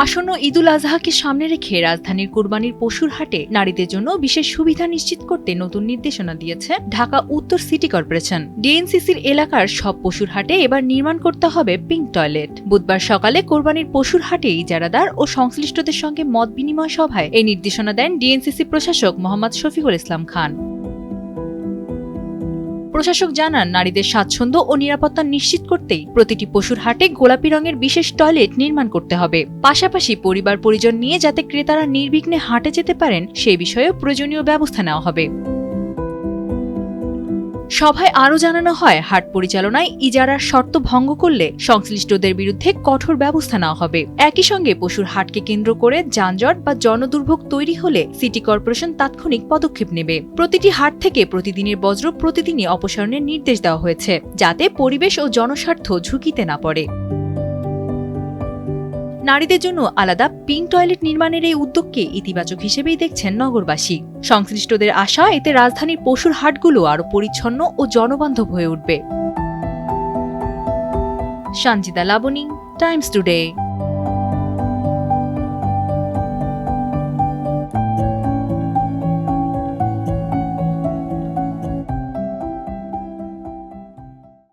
আসন্ন ঈদুল আজহাকে সামনে রেখে রাজধানীর কোরবানির পশুর হাটে নারীদের জন্য বিশেষ সুবিধা নিশ্চিত করতে নতুন নির্দেশনা দিয়েছে ঢাকা উত্তর সিটি কর্পোরেশন। ডিএনসিসির এলাকার সব পশুর হাটে এবার নির্মাণ করতে হবে পিঙ্ক টয়লেট। বুধবার সকালে কোরবানির পশুর হাটে ইজারাদার ও সংশ্লিষ্টদের সঙ্গে মত বিনিময় সভায় এই নির্দেশনা দেন ডিএনসিসি প্রশাসক মোহাম্মদ শফিকুল ইসলাম খান। প্রশাসক জানান, নারীদের স্বাচ্ছন্দ্য ও নিরাপত্তা নিশ্চিত করতেই প্রতিটি পশুর হাটে গোলাপি রঙের বিশেষ টয়লেট নির্মাণ করতে হবে। পাশাপাশি পরিবার পরিজন নিয়ে যাতে ক্রেতারা নির্বিঘ্নে হাটে যেতে পারেন সেই বিষয়েও প্রয়োজনীয় ব্যবস্থা নেওয়া হবে। সভায় আরও জানানো হয়, হাট পরিচালনায় ইজারার শর্ত ভঙ্গ করলে সংশ্লিষ্টদের বিরুদ্ধে কঠোর ব্যবস্থা নেওয়া হবে। একই সঙ্গে পশুর হাটকে কেন্দ্র করে যানজট বা জনদুর্ভোগ তৈরি হলে সিটি কর্পোরেশন তাৎক্ষণিক পদক্ষেপ নেবে। প্রতিটি হাট থেকে প্রতিদিনের বজ্র প্রতিদিনই অপসারণের নির্দেশ দেওয়া হয়েছে, যাতে পরিবেশ ও জনস্বার্থ ঝুঁকিতে না পড়ে। নারীদের জন্য আলাদা পিঙ্ক টয়লেট নির্মাণের এই উদ্যোগকে ইতিবাচক হিসেবেই দেখছেন নগরবাসী। সংশ্লিষ্টদের আশা, এতে রাজধানীর পশুর হাটগুলো আরও পরিচ্ছন্ন ও জনবান্ধব হয়ে উঠবে। Sanjita Laboni, Times today.